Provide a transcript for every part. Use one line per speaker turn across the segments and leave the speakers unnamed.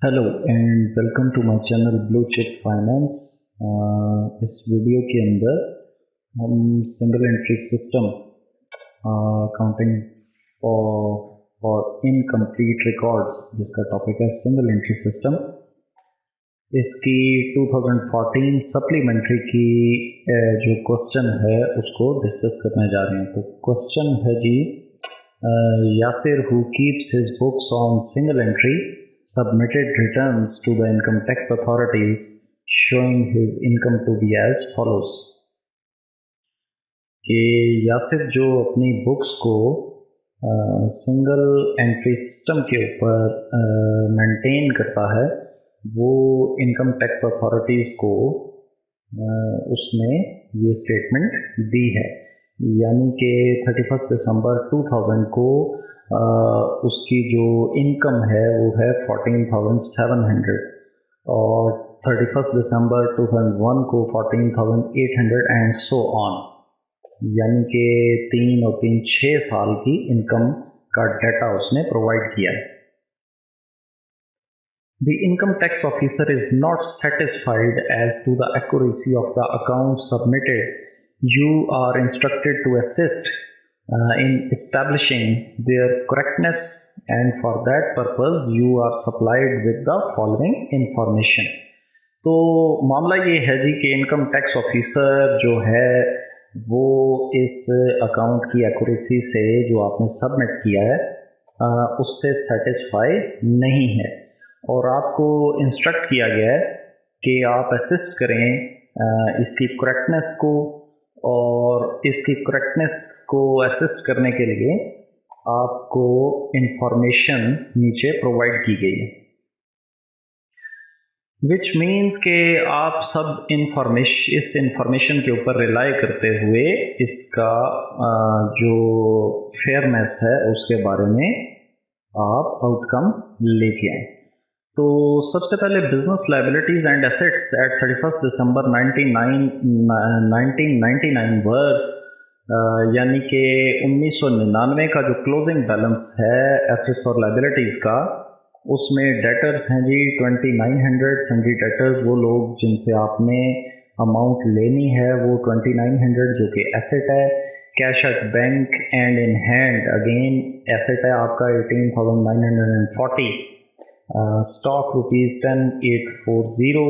Hello and welcome to my channel blue chip finance. इस video के अंदर हम सिंगल एंट्री सिस्टम अकाउंटिंग और इनकम्प्लीट रिकॉर्ड्स, जिसका टॉपिक है सिंगल एंट्री सिस्टम, इसकी 2014 सप्लीमेंट्री की जो क्वेश्चन है उसको डिस्कस करने जा रहे हैं। तो क्वेश्चन है ji, Yasir who keeps his books on single entry submitted returns to the income tax authorities showing his income to be as follows। कि यासिर जो अपनी बुक्स को सिंगल एंट्री सिस्टम के ऊपर मेंटेन करता है, वो इनकम टैक्स अथॉरिटीज़ को उसने ये स्टेटमेंट दी है। यानी कि 31 दिसंबर 2000 को उसकी जो इनकम है वो है 14,700 और 31 दिसंबर 2001 को 14,800 एंड सो ऑन। यानी कि 3 और 3 6 साल की इनकम का डाटा उसने प्रोवाइड किया है। The income tax officer is not satisfied as to the accuracy of the account submitted. You are instructed to assist in establishing their correctness, and for that purpose you are supplied with the following information। तो मामला ये है जी कि income tax officer जो है वो इस account की एक्यूरेसी से जो आपने सबमिट किया है उससे सेटिस्फाई नहीं है, और आपको इंस्ट्रक्ट किया गया है कि आप असिस्ट करें इसकी करेक्टनेस को, और इसकी करेक्टनेस को असिस्ट करने के लिए आपको इंफॉर्मेशन नीचे प्रोवाइड की गई है, विच मीन्स कि आप सब इस इंफॉर्मेशन के ऊपर रिलाई करते हुए इसका जो फेयरनेस है उसके बारे में आप आउटकम लेके आए। तो सबसे पहले business liabilities and assets at 31 December 1999 were यानी कि 1999 का जो क्लोजिंग बैलेंस है एसेट्स और लायबिलिटीज़ का, उसमें डेटर्स हैं जी 2900। सन्ड्री डेटर्स वो लोग जिनसे आपने अमाउंट लेनी है वो 2900 जो कि एसेट है। Cash at bank and in hand again asset है आपका 18,940। स्टॉक ₹10,840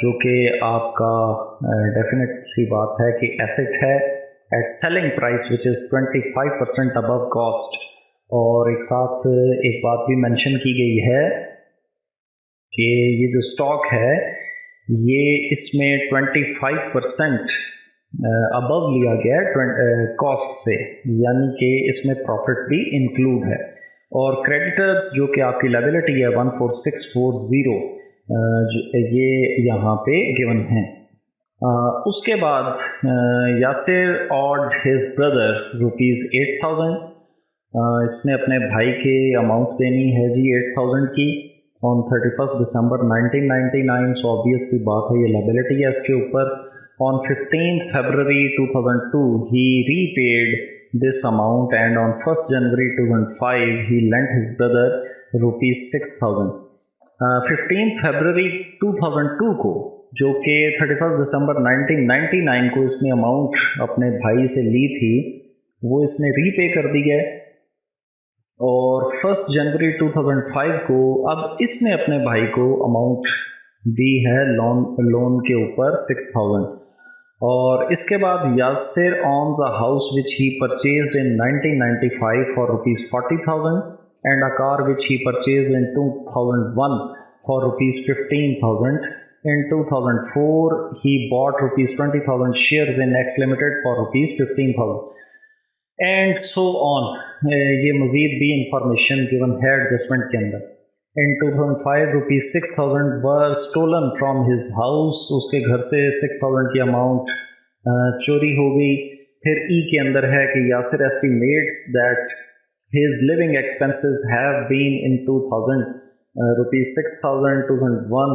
जो कि आपका डेफिनेट सी बात है कि एसेट है at selling price which is 25% above cost. और एक साथ एक बात भी मेंशन की गई है कि ये जो स्टॉक है ये इसमें 25% अबव लिया गया है कॉस्ट से, यानी कि इसमें प्रॉफिट भी इंक्लूड है। और क्रेडिटर्स जो कि आपकी लायबिलिटी है 14640 ये यहाँ पे गिवन है। उसके बाद यासिर ऑड हिज ब्रदर ₹8,000। इसने अपने भाई के अमाउंट देनी है जी 8,000 की ऑन 31 दिसंबर 1999। सो ऑब्वियस सी बात है ये लायबिलिटी है इसके ऊपर। On 15 February 2002 he repaid this amount, and on 1st January 2005 he lent his brother ₹6,000। 15 February 2002 को, जो कि 31 दिसंबर 1999 को इसने अमाउंट अपने भाई से ली थी, वो इसने रीपे कर दी है। और 1 जनवरी 2005 को अब इसने अपने भाई को अमाउंट दी है लोन के ऊपर 6,000। और इसके बाद Yasir owns a house which he purchased in 1995 for ₹40,000 and a car which he purchased in 2001 for ₹15,000। In 2004 he bought ₹20,000 shares in X Limited for ₹15,000 and so on. ये मज़ीद भी इंफॉर्मेशन गिवन है एडजस्टमेंट के अंदर। इन 2005 ₹6,000 वर स्टोलन फ्रॉम हिज हाउस, उसके घर से 6,000 की अमाउंट चोरी हो गई। फिर ई के अंदर है कि Yasir estimates that his living expenses have been in 2000 ₹6,000, 2001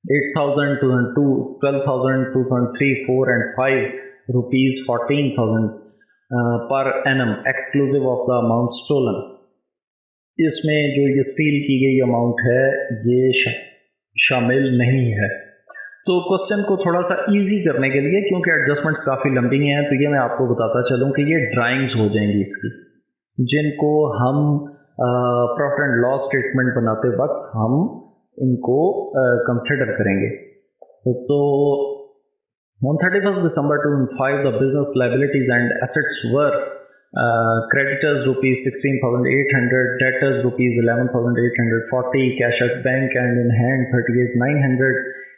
8,000, 2002 12,000, 2003 4 and 5 ₹14,000 per annum exclusive of the amount stolen। इसमें जो ये स्टील की गई अमाउंट है ये शामिल नहीं है। तो क्वेश्चन को थोड़ा सा इजी करने के लिए, क्योंकि एडजस्टमेंट्स काफ़ी लंबी हैं, तो ये मैं आपको बताता चलूँ कि ये ड्राइंग्स हो जाएंगी इसकी, जिनको हम प्रॉफिट एंड लॉस स्टेटमेंट बनाते वक्त हम इनको कंसिडर करेंगे। तो on 31st December 2005, the business liabilities and assets were creditors rupees 16,800, debtors rupees 11,840, cash at bank and in hand 38,900,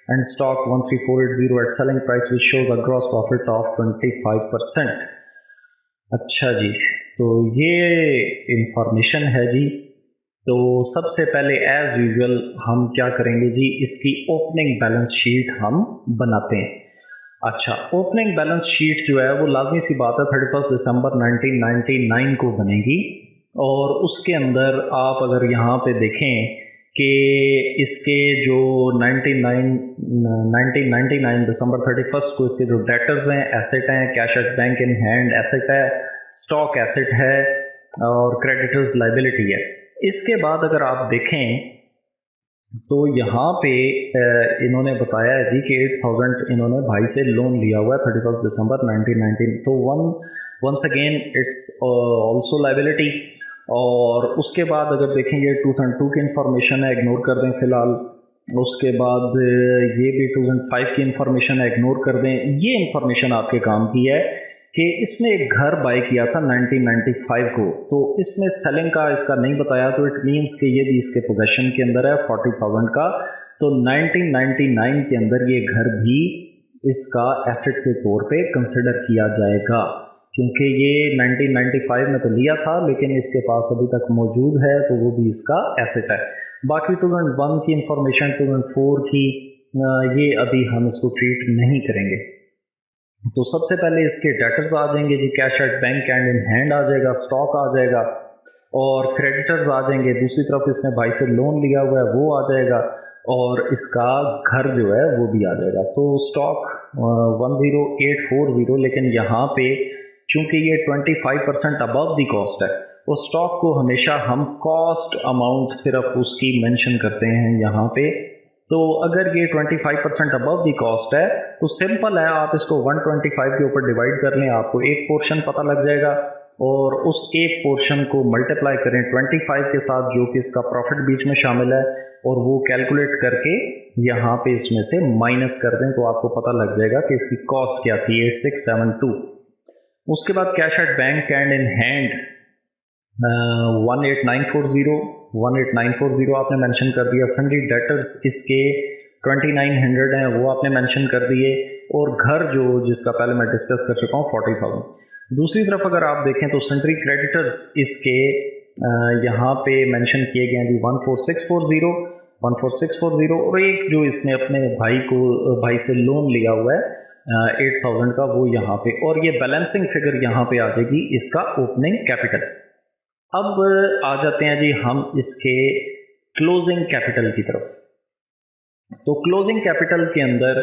and stock 13,480 at selling price, which shows a gross profit of 25%. अच्छा जी, तो ये information है जी। तो सबसे पहले as usual हम क्या करेंगे जी, इसकी ओपनिंग बैलेंस शीट हम बनाते हैं। अच्छा, ओपनिंग बैलेंस शीट जो है वो लाजमी सी बात है 31 दिसंबर 1999 को बनेगी, और उसके अंदर आप अगर यहाँ पे देखें कि इसके जो 1999 दिसंबर 31 को इसके जो डेटर्स हैं, एसेट हैं, cash at bank in hand asset है, स्टॉक एसेट है, और क्रेडिटर्स लाइबिलिटी है। इसके बाद अगर आप देखें तो यहाँ पे इन्होंने बताया है जी कि 8,000 इन्होंने भाई से लोन लिया हुआ है 31 दिसंबर 1919। तो once again it's also liability. और उसके बाद अगर देखेंगे 2002 की इंफॉर्मेशन है, इग्नोर कर दें फ़िलहाल। उसके बाद ये भी 2005 की इंफॉर्मेशन है, इग्नोर कर दें। ये इंफॉर्मेशन आपके काम की है कि इसने एक घर बाय किया था 1995 को, तो इसने सेलिंग का इसका नहीं बताया, तो इट मीन्स कि ये भी इसके पोजेशन के अंदर है 40,000 का। तो 1999 के अंदर ये घर भी इसका एसेट के तौर पे कंसिडर किया जाएगा, क्योंकि ये 1995 में तो लिया था लेकिन इसके पास अभी तक मौजूद है, तो वो भी इसका एसेट है। बाकी 2001 की इंफॉर्मेशन, 2004 की, ये अभी हम इसको ट्रीट नहीं करेंगे। तो सबसे पहले इसके डेटर्स आ जाएंगे ji, cash at bank and in hand आ जाएगा, स्टॉक आ जाएगा, और क्रेडिटर्स आ जाएंगे। दूसरी तरफ इसने भाई से लोन लिया हुआ है वो आ जाएगा, और इसका घर जो है वो भी आ जाएगा। तो स्टॉक 10840, लेकिन यहाँ पे चूँकि ये 25% अबव दी कॉस्ट है, उस स्टॉक को हमेशा हम कॉस्ट अमाउंट सिर्फ उसकी मेंशन करते हैं यहाँ पे। तो अगर ये 25% अबव दी कॉस्ट है तो सिंपल है, आप इसको 125 के ऊपर डिवाइड कर लें, आपको एक पोर्शन पता लग जाएगा, और उस एक पोर्शन को मल्टीप्लाई करें 25 के साथ जो कि इसका प्रॉफिट बीच में शामिल है, और वो कैलकुलेट करके यहाँ पे इसमें से माइनस कर दें, तो आपको पता लग जाएगा कि इसकी कॉस्ट क्या थी, 8672। उसके बाद cash at bank and in hand 18940 आपने मेंशन कर दिया। सन्डी डेटर्स इसके 2900 हैं, वो आपने मेंशन कर दिए, और घर जो जिसका पहले मैं डिस्कस कर चुका हूँ 40,000। दूसरी तरफ अगर आप देखें तो सन्ड्री क्रेडिटर्स इसके यहाँ पे मेंशन किए गए हैं जी 14640, और एक जो इसने अपने भाई से लोन लिया हुआ है 8,000 का, वो यहाँ पे, और ये बैलेंसिंग फिगर यहाँ पे आ जाएगी इसका ओपनिंग कैपिटल। अब आ जाते हैं जी हम इसके क्लोजिंग कैपिटल की तरफ। तो क्लोजिंग कैपिटल के अंदर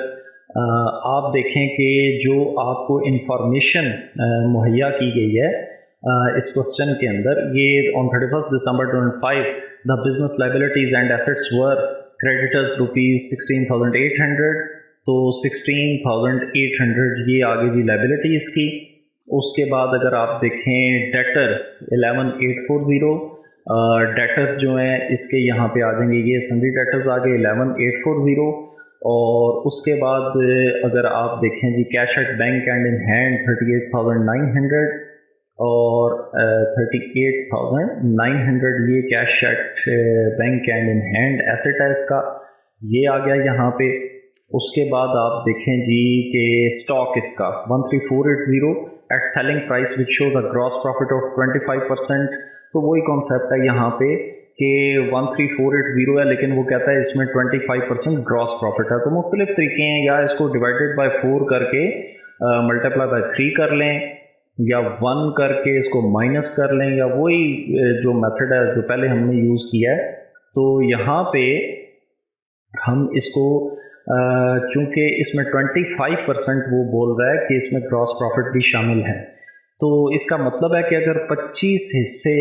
आप देखें कि जो आपको इंफॉर्मेशन मुहैया की गई है इस क्वेश्चन के अंदर, ये on 31 December 2005 the business liabilities and assets were creditors rupees 16,800। तो 16,800 ये आगे जी लाइबिलिटी इसकी। उसके बाद अगर आप देखें डेटर्स 11,840, डेटर्स जो हैं इसके यहाँ पे आ जाएंगे, ये सन्ड्री डेटर्स आ गए 11,840। और उसके बाद अगर आप देखें ji cash at bank and in hand 38,900, और 38,900 ये cash at bank and in hand asset है इसका, ये आ गया यहाँ पे। उसके बाद आप देखें जी कि स्टॉक इसका 13,480 at selling price which shows a gross profit of 25%। तो वही कॉन्सेप्ट है यहाँ पे कि 13,480 है, लेकिन वो कहता है इसमें 25% ग्रॉस प्रॉफिट है। तो मुख्तलिफ तरीके हैं, या इसको डिवाइडेड बाय 4 करके मल्टीप्लाई बाय 3 कर लें, या 1 करके इसको माइनस कर लें, या वही जो मेथड है जो पहले हमने यूज़ किया है। तो यहाँ पे हम इसको चूँकि इसमें 25% वो बोल रहा है कि इसमें ग्रॉस प्रॉफिट भी शामिल है, तो इसका मतलब है कि अगर 25 हिस्से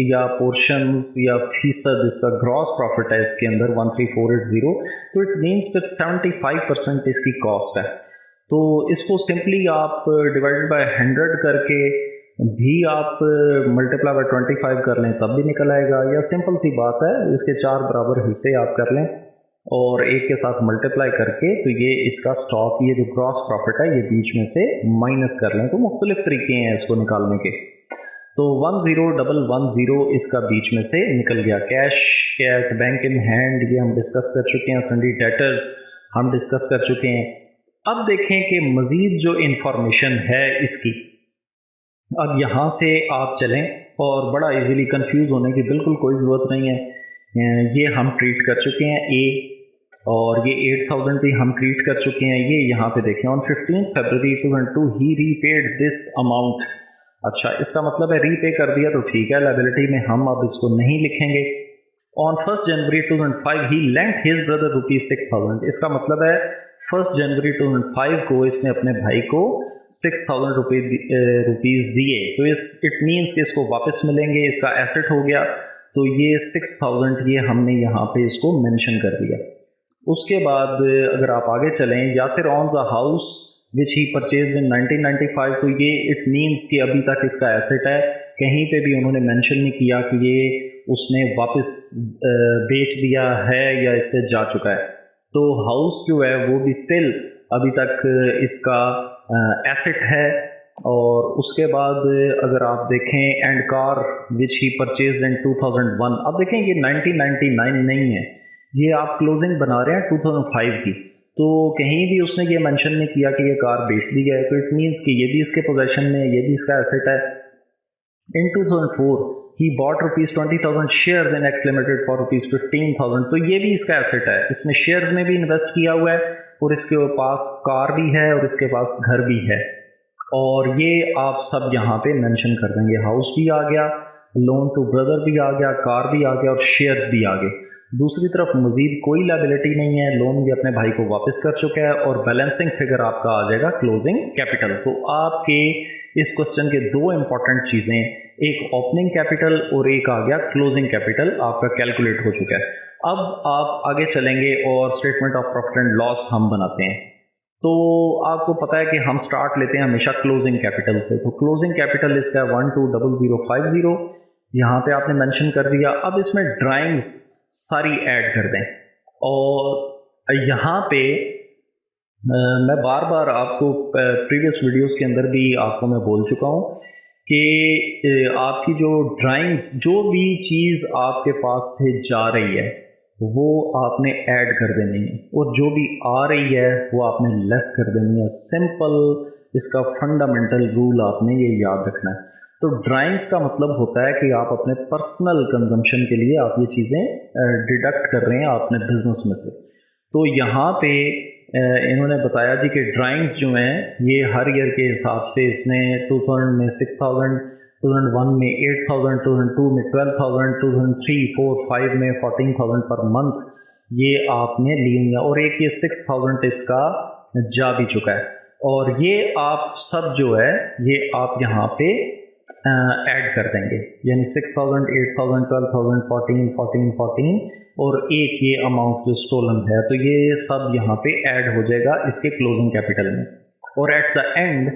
या पोर्शंस या फीसद इसका ग्रॉस प्रॉफिट है इसके अंदर 13480, तो इट मीन्स फिर 75% इसकी कॉस्ट है। तो इसको सिंपली आप डिवाइडेड बाय 100 करके भी आप मल्टीप्लाई बाय 25 कर लें तब भी निकल आएगा, या सिंपल सी बात है इसके 4 बराबर हिस्से आप कर लें और एक के साथ मल्टीप्लाई करके तो ये इसका स्टॉक, ये जो ग्रॉस प्रॉफिट है ये बीच में से माइनस कर लें। तो मुख्तलिफ तरीके हैं इसको निकालने के। तो 10110 इसका बीच में से निकल गया। Cash at bank in hand ये हम डिस्कस कर चुके हैं, सन्डी डेटर्स हम डिस्कस कर चुके हैं। अब देखें कि मज़ीद जो इंफॉर्मेशन है इसकी, अब यहाँ से आप चलें और बड़ा इजीली कंफ्यूज होने की बिल्कुल कोई ज़रूरत नहीं है। ये हम ट्रीट कर चुके हैं ए, और ये 8000 भी हम ट्रीट कर चुके हैं। ये यहाँ पे देखें on 15 February 2002 he repaid this amount. अच्छा, इसका मतलब है रीपे कर दिया तो ठीक है, लायबिलिटी में हम अब इसको नहीं लिखेंगे। On 1 January 2005 he lent his brother ₹6000। इसका मतलब है 1 जनवरी 2005 को इसने अपने भाई को 6000 रुपीज़ दिए। तो इट मीन्स कि इसको वापस मिलेंगे, इसका एसेट हो गया। तो ये 6000 ये हमने यहाँ पे इसको मेंशन कर दिया। उसके बाद अगर आप आगे चलें, Yasir owns a house which he purchase in 1995, तो ये इट मीन्स कि अभी तक इसका एसेट है। कहीं पे भी उन्होंने मेंशन नहीं किया कि ये उसने वापस बेच दिया है या इससे जा चुका है। तो हाउस जो है वो भी स्टिल अभी तक इसका एसेट है। और उसके बाद अगर आप देखें and car which he purchase इन 2001, अब देखें ये 1999 नहीं है, ये आप क्लोजिंग बना रहे हैं 2005 की। तो कहीं भी उसने ये मेंशन नहीं किया कि ये कार बेच दी है। तो इट मीन्स कि ये भी इसके पोजेशन में, ये भी इसका एसेट है। इन 2004 he bought ₹20,000 shares in x limited for ₹15,000, तो ये भी इसका एसेट है। इसने शेयर्स में भी इन्वेस्ट किया हुआ है और इसके पास कार भी है और इसके पास घर भी है। और ये आप सब यहाँ पे मेंशन कर देंगे। हाउस भी आ गया, लोन टू ब्रदर भी आ गया, कार भी आ गया और शेयर्स भी आ गए। दूसरी तरफ मज़ीद कोई लायबिलिटी नहीं है, लोन भी अपने भाई को वापस कर चुका है और बैलेंसिंग फिगर आपका आ जाएगा क्लोजिंग कैपिटल। तो आपके इस क्वेश्चन के दो इंपॉर्टेंट चीज़ें, एक ओपनिंग कैपिटल और एक आ गया क्लोजिंग कैपिटल, आपका कैलकुलेट हो चुका है। अब आप आगे चलेंगे और statement of profit and loss हम बनाते हैं। तो आपको पता है कि हम स्टार्ट लेते हैं हमेशा क्लोजिंग कैपिटल से। तो क्लोजिंग कैपिटल इसका 120050 यहाँ पे आपने मेंशन कर दिया। अब इसमें ड्राइंग्स सारी ऐड कर दें। और यहाँ पे मैं बार बार आपको प्रीवियस वीडियोस के अंदर भी आपको मैं बोल चुका हूँ कि आपकी जो ड्राइंग्स, जो भी चीज़ आपके पास से जा रही है वो आपने ऐड कर देनी है और जो भी आ रही है वो आपने लेस कर देनी है। सिंपल इसका फंडामेंटल रूल आपने ये याद रखना है। तो ड्राइंग्स का मतलब होता है कि आप अपने पर्सनल कंजम्पशन के लिए आप ये चीज़ें डिडक्ट कर रहे हैं अपने बिजनेस में से। तो यहाँ पे इन्होंने बताया जी कि ड्राइंग्स जो हैं ये हर ईयर के हिसाब से इसने 2000 में 6000, 2001 में 8000, 2002 में 12,000, 2003, 4, 5 में 14,000 पर मंथ ये आपने ली हुई है। और एक ये 6000 इसका जा भी चुका है। और ये आप सब जो है ये आप यहाँ पे ऐड कर देंगे, यानी 6000, 8000, 12,000, 14, 14, 14 और एक ये अमाउंट जो स्टोलन है, तो ये सब यहाँ पे ऐड हो जाएगा इसके क्लोजिंग कैपिटल में। और एट द एंड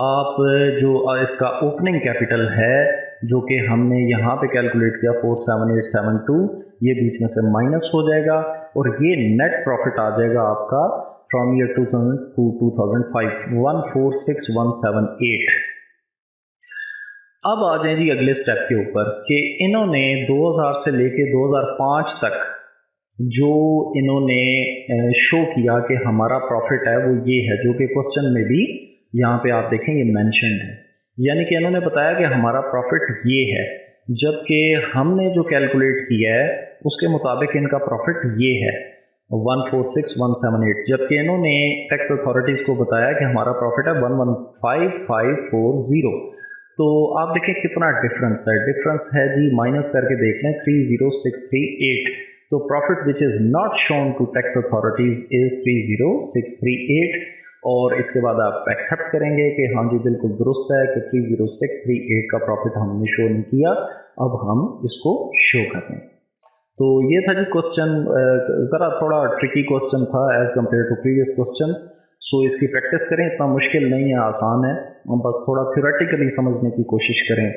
आप जो इसका ओपनिंग कैपिटल है जो कि हमने यहाँ पे कैलकुलेट किया 47872, ये बीच में से माइनस हो जाएगा और ये नेट प्रॉफिट आ जाएगा आपका फ्रॉम ईयर 2000 टू 2005 146178। अब आ जाए जी अगले स्टेप के ऊपर कि इन्होंने 2000 से लेके 2005 तक जो इन्होंने शो किया कि हमारा प्रॉफिट है वो ये है, जो कि क्वेश्चन में भी यहाँ पे आप देखें ये मेंशन है। यानी कि इन्होंने बताया कि हमारा प्रॉफिट ये है, जबकि हमने जो कैलकुलेट किया है उसके मुताबिक इनका प्रॉफिट ये है 146178, जबकि इन्होंने टैक्स अथॉरिटीज़ को बताया कि हमारा प्रॉफिट है 115540। तो आप देखें कितना डिफरेंस है। डिफरेंस है जी, माइनस करके देख लें 30638। तो profit which is not shown to tax authorities is 30638। और इसके बाद आप एक्सेप्ट करेंगे कि हाँ जी बिल्कुल दुरुस्त है कि 30638 का प्रॉफिट हमने शो नहीं किया, अब हम इसको शो करें। तो ये था जी क्वेश्चन, ज़रा थोड़ा ट्रिकी क्वेश्चन था as compare to previous questions. So इसकी प्रैक्टिस करें, इतना मुश्किल नहीं है, आसान है, बस थोड़ा थ्योरेटिकली समझने की कोशिश करें।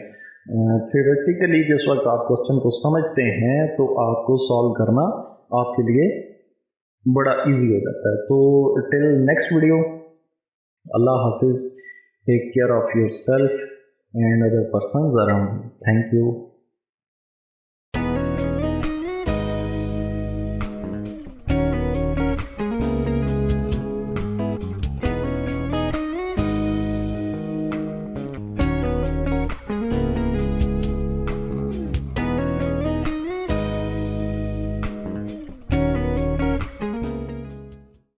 थ्योरेटिकली जिस वक्त आप क्वेश्चन को समझते हैं तो आपको सॉल्व करना आपके लिए बड़ा इजी हो जाता है। तो टिल नेक्स्ट वीडियो, अल्लाह हाफिज़, take care of your self and other persons around. Thank you.